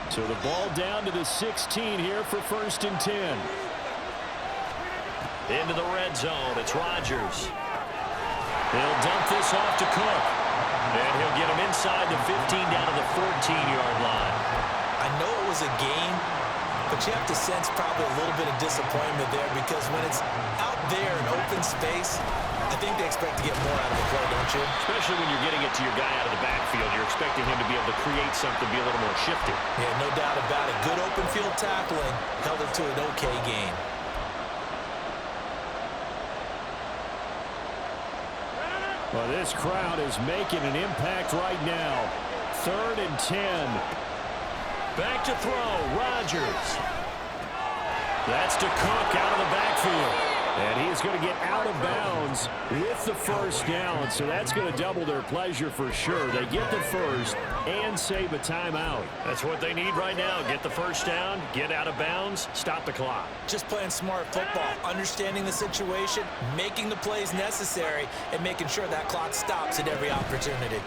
So the ball down to the 16 here for 1st and 10. Into the red zone. It's Rodgers. He'll dump this off to Cook. And he'll get him inside the 15 down to the 14-yard line. I know it was a gain, but you have to sense probably a little bit of disappointment there because when it's out there in open space, I think they expect to get more out of the play, don't you? Especially when you're getting it to your guy out of the backfield. You're expecting him to be able to create something, be a little more shifty. Yeah, no doubt about it. Good open field tackling held it to an okay gain. Well, this crowd is making an impact right now. 3rd and 10. Back to throw, Rodgers. That's to Cook out of the backfield. And he's going to get out of bounds with the first down, so that's going to double their pleasure for sure. They get the first and save a timeout. That's what they need right now. Get the first down, get out of bounds, stop the clock. Just playing smart football, understanding the situation, making the plays necessary, and making sure that clock stops at every opportunity.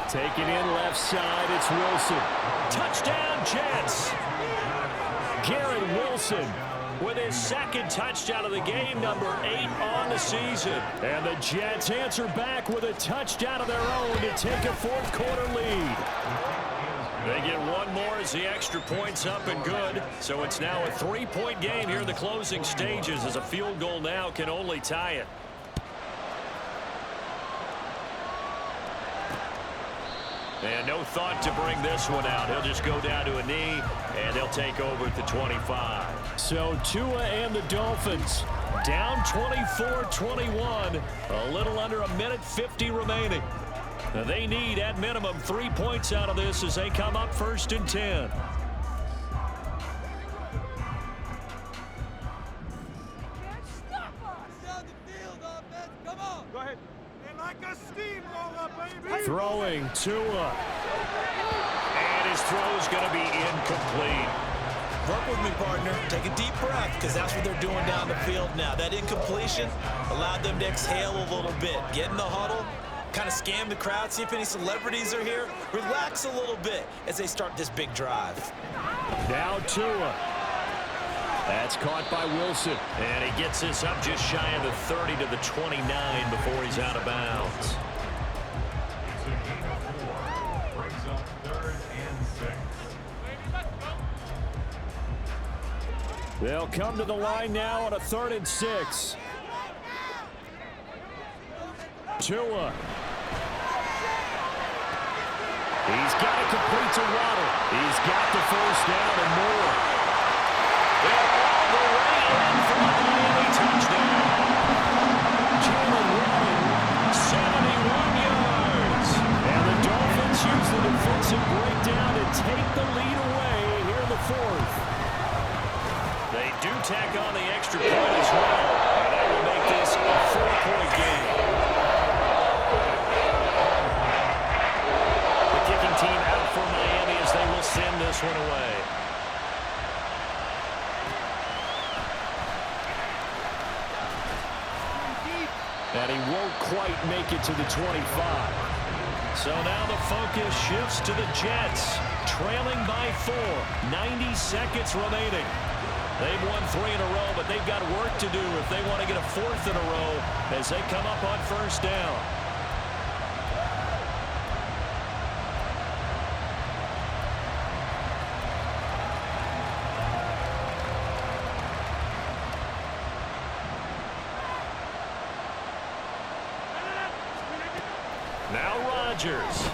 Take it in left side, it's Wilson. Touchdown, Jets! Garrett Wilson with his second touchdown of the game, number 8 on the season. And the Jets answer back with a touchdown of their own to take a fourth-quarter lead. They get one more as the extra point's up and good. So it's now a 3-point game here in the closing stages as a field goal now can only tie it. And no thought to bring this one out. He'll just go down to a knee, and they'll take over at the 25. So Tua and the Dolphins down 24-21. A little under a minute 50 remaining. Now they need, at minimum, 3 points out of this as they come up 1st and 10. Throwing Tua. And his throw's going to be incomplete. Work with me, partner. Take a deep breath because that's what they're doing down the field now. That incompletion allowed them to exhale a little bit. Get in the huddle, kind of scan the crowd, see if any celebrities are here. Relax a little bit as they start this big drive. Now Tua. That's caught by Wilson. And he gets this up just shy of the 30 to the 29 before he's out of bounds. They'll come to the line now on a 3rd and 6. Tua. He's got to complete to Waddle. He's got the first down and more. They're all the way in for the Miami touchdown. Jalen Waddle, 71 yards. And the Dolphins use the defensive breakdown to take the lead away here in the 4th. They do tack on the extra point as well, and that will make this a 4-point game. The kicking team out for Miami as they will send this one away. And he won't quite make it to the 25. So now the focus shifts to the Jets, trailing by 4, 90 seconds remaining. They've won 3 in a row, but they've got work to do if they want to get a 4th in a row as they come up on first down. Now Rodgers.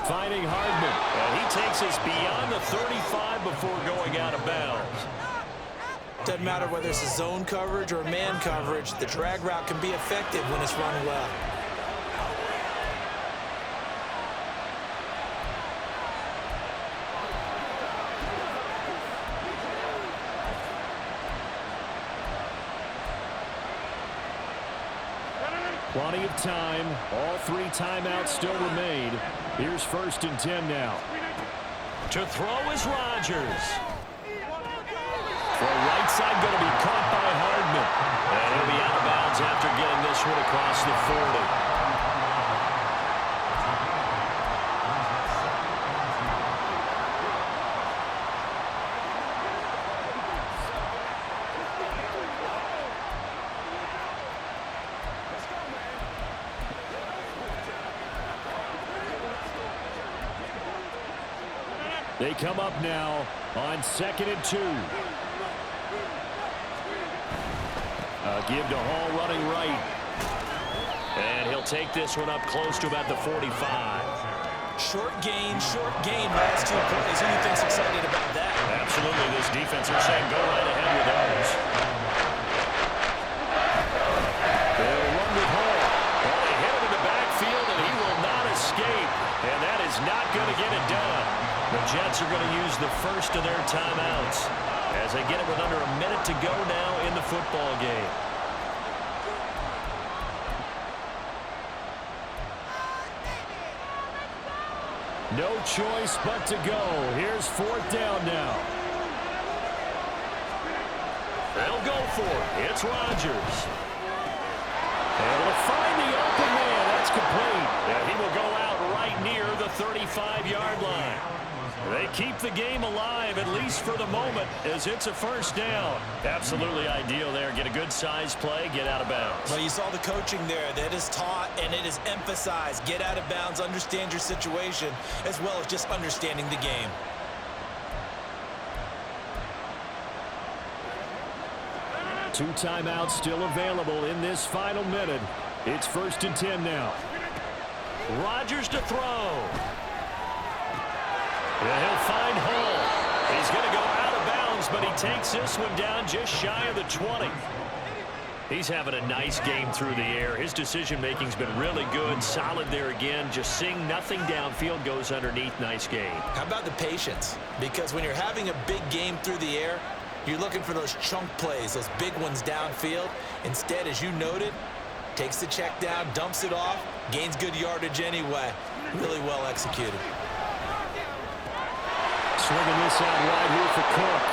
Finding Hardman. And he takes us beyond the 35 before going out of bounds. Doesn't matter whether it's a zone coverage or man coverage, the drag route can be effective when it's run well. Plenty of time. All 3 timeouts still remain. Here's 1st and 10 now. To throw is Rodgers. The right side going to be caught by Hardman. And he'll be out of bounds after getting this one across the 40. They come up now on 2nd and 2. Give to Hall running right. And he'll take this one up close to about the 45. Short gain, last 2 plays. Who do you think's excited about that? Absolutely, this defense are saying go right ahead with those. They'll run with Hall. Well, they hit him in the backfield, and he will not escape. And that is not going to get it done. The Jets are going to use the first of their timeouts as they get it with under a minute to go now in the football game. No choice but to go. Here's 4th down now. They'll go for it. It's Rodgers. Able to find the open man. That's complete. Yeah, he will go out right near the 35-yard line. They keep the game alive, at least for the moment, as it's a first down. Absolutely ideal there. Get a good size play, get out of bounds. Well, you saw the coaching there. That is taught and it is emphasized. Get out of bounds, understand your situation, as well as just understanding the game. Two timeouts still available in this final minute. It's 1st and 10 now. Rodgers to throw. And he'll find Hall. He's going to go out of bounds, but he takes this one down just shy of the 20. He's having a nice game through the air. His decision-making's been really good. Solid there again. Just seeing nothing downfield goes underneath. Nice game. How about the patience? Because when you're having a big game through the air, you're looking for those chunk plays, those big ones downfield. Instead, as you noted, takes the check down, dumps it off, gains good yardage anyway. Really well executed. Swinging this out wide here for Cook.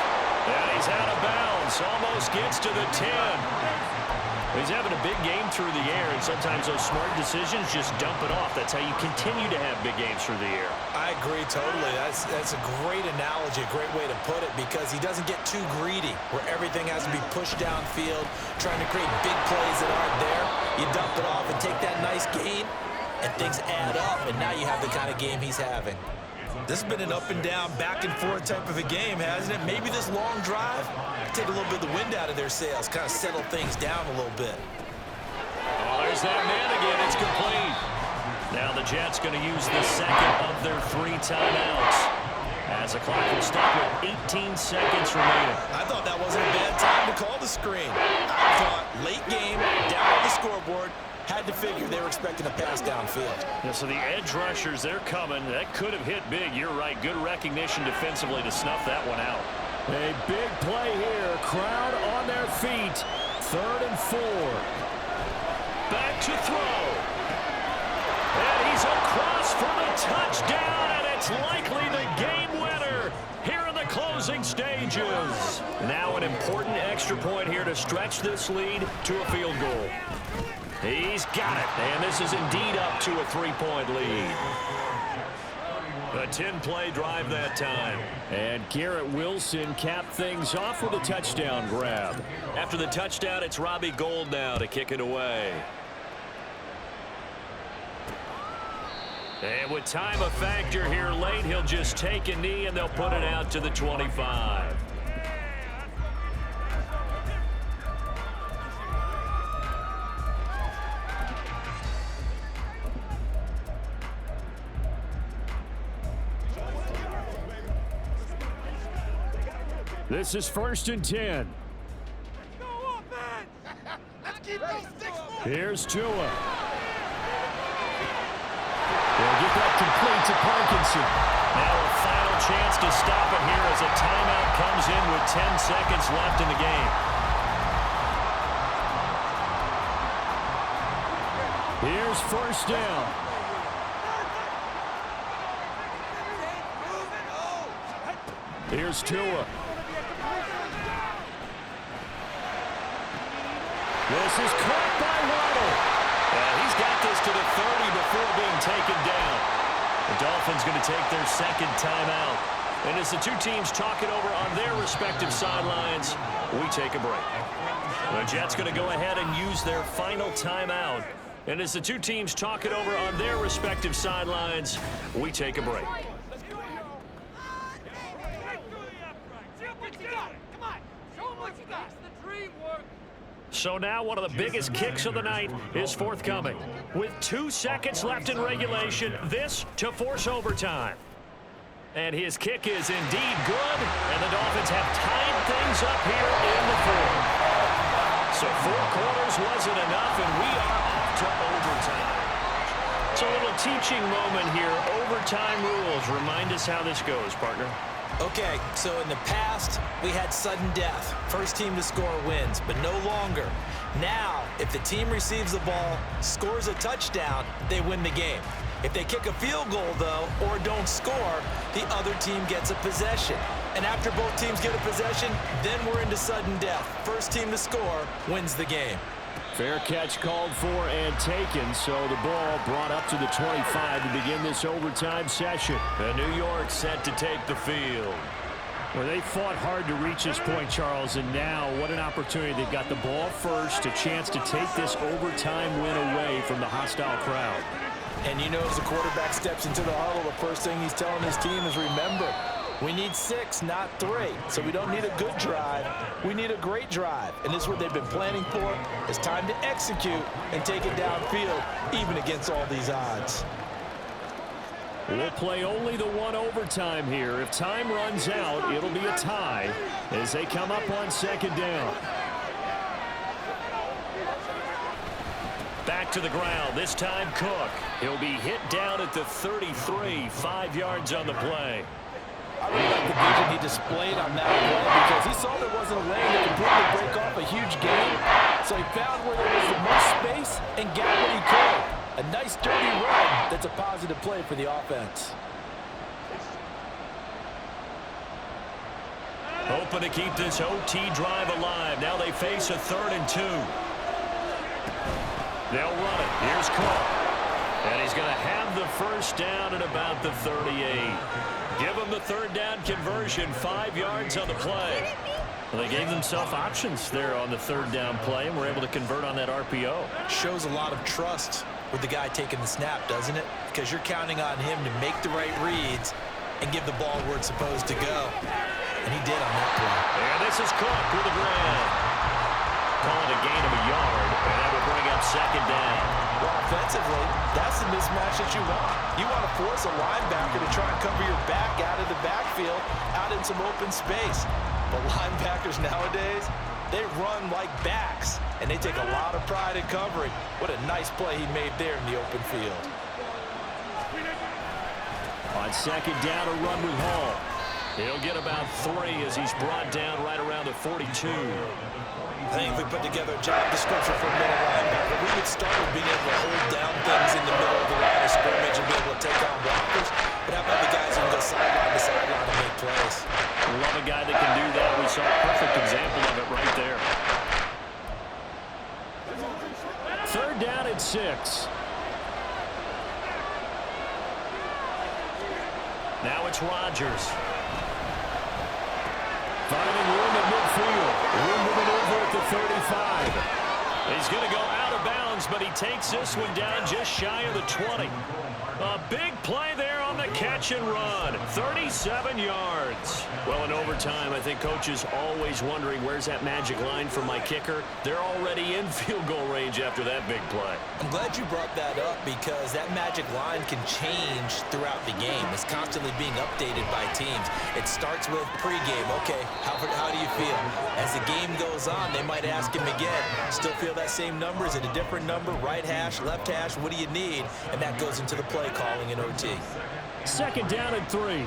And he's out of bounds. Almost gets to the 10. He's having a big game through the air, and sometimes those smart decisions just dump it off. That's how you continue to have big games through the air. I agree totally. That's a great analogy, a great way to put it, because he doesn't get too greedy where everything has to be pushed downfield, trying to create big plays that aren't there. You dump it off and take that nice gain, and things add up, and now you have the kind of game he's having. This has been an up and down, back and forth type of a game, hasn't it? Maybe this long drive take a little bit of the wind out of their sails, kind of settle things down a little bit. Oh, there's that man again. It's complete. Now the Jets going to use the second of their 3 timeouts as the clock will stop with 18 seconds remaining. I thought that wasn't a bad time to call the screen. I thought late game, down on the scoreboard, had to figure they were expecting a pass downfield. Yeah, so the edge rushers, they're coming. That could have hit big. You're right. Good recognition defensively to snuff that one out. A big play here. Crowd on their feet. 3rd and 4. Back to throw. And he's across for the touchdown, and it's likely the game winner here in the closing stages. Now an important extra point here to stretch this lead to a field goal. He's got it, and this is indeed up to a 3-point lead. A 10-play drive that time. And Garrett Wilson capped things off with a touchdown grab. After the touchdown, it's Robbie Gould now to kick it away. And with time a factor here late, he'll just take a knee, and they'll put it out to the 25. This is 1st and 10. Here's Tua. They'll get that complete to Parkinson. Now a final chance to stop it here as a timeout comes in with 10 seconds left in the game. Here's 1st down. Here's Tua. This is caught by Waddle. He's got this to the 30 before being taken down. The Dolphins going to take their second timeout. And as the two teams talk it over on their respective sidelines, we take a break. The Jets going to go ahead and use their final timeout. And as the two teams talk it over on their respective sidelines, we take a break. So now one of the biggest kicks of the night is forthcoming. With 2 seconds left in regulation, this to force overtime. And his kick is indeed good, and the Dolphins have tied things up here in the fourth. So 4 quarters wasn't enough, and we are off to overtime. It's a little teaching moment here. Overtime rules. Remind us how this goes, partner. Okay, so in the past, we had sudden death. First team to score wins, but no longer. Now, if the team receives the ball, scores a touchdown, they win the game. If they kick a field goal, though, or don't score, the other team gets a possession. And after both teams get a possession, then we're into sudden death. First team to score wins the game. Fair catch called for and taken, so the ball brought up to the 25 to begin this overtime session. And New York set to take the field. Well, they fought hard to reach this point, Charles, and now what an opportunity. They've got the ball first, a chance to take this overtime win away from the hostile crowd. And you know, as the quarterback steps into the huddle, the first thing he's telling his team is, remember, we need 6, not 3. So we don't need a good drive. We need a great drive. And this is what they've been planning for. It's time to execute and take it downfield, even against all these odds. We'll play only the 1 overtime here. If time runs out, it'll be a tie as they come up on 2nd down. Back to the ground, this time Cook. He'll be hit down at the 33, 5 yards on the play. I really like the vision he displayed on that play because he saw there wasn't a lane to completely break off a huge gain. So he found where there was the most space and got what he could. A nice dirty run that's a positive play for the offense. Hoping to keep this OT drive alive. Now they face a 3rd and 2. They'll run it. Here's Cook. And he's going to have the first down at about the 38. Give them the 3rd down conversion, 5 yards on the play. Well, they gave themselves options there on the 3rd down play and were able to convert on that RPO. Shows a lot of trust with the guy taking the snap, doesn't it? Because you're counting on him to make the right reads and give the ball where it's supposed to go. And he did on that play. And this is Cook with the grab. Call it a gain of a yard, and that will bring up 2nd down. Well, offensively, that's the mismatch that you want. You want to force a linebacker to try and cover your back out of the backfield, out in some open space. But linebackers nowadays, they run like backs, and they take a lot of pride in covering. What a nice play he made there in the open field. On 2nd down, a run with Hall. He'll get about 3 as he's brought down right around the 42. I think if we put together a job description for a middle linebacker, we would start with being able to hold down things in the middle of the line of scrimmage and be able to take on blockers. But how about the guys who can go sideline to sideline and make plays? Love a guy that can do that. We saw a perfect example of it right there. 3rd down and 6. Now it's Rodgers. Finding room at midfield. Room to maneuver at the 35. He's going to go out of bounds, but he takes this one down just shy of the 20. A big play there on the catch and run. 37 yards. Well, in overtime, I think Coach is always wondering, where's that magic line for my kicker? They're already in field goal range after that big play. I'm glad you brought that up because that magic line can change throughout the game. It's constantly being updated by teams. It starts with pregame. Okay, how do you feel? As the game goes on, they might ask him again, still feel that same number? Is it a different number? Right hash, left hash? What do you need? And that goes into the play calling in OT. 2nd down and 3.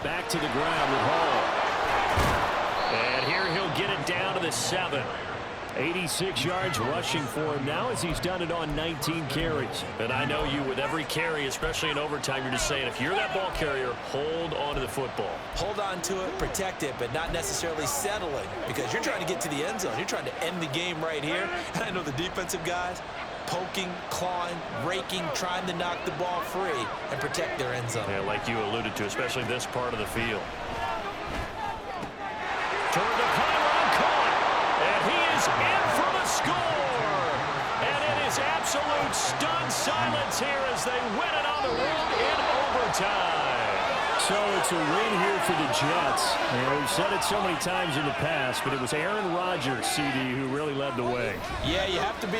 Back to the ground with Hall. And here he'll get it down to the 7. 86 yards rushing for him now as he's done it on 19 carries. And I know you, with every carry, especially in overtime, you're just saying, if you're that ball carrier, hold on to the football. Hold on to it, protect it, but not necessarily settling because you're trying to get to the end zone. You're trying to end the game right here. And I know the defensive guys poking, clawing, raking, trying to knock the ball free and protect their end zone. Yeah, like you alluded to, especially this part of the field. Toward the pylon, caught, and he is in for the score. And it is absolute stunned silence here as they win it on the road in overtime. So it's a win here for the Jets. And we've said it so many times in the past, but it was Aaron Rodgers, CD, who really led the way. Yeah, you have to be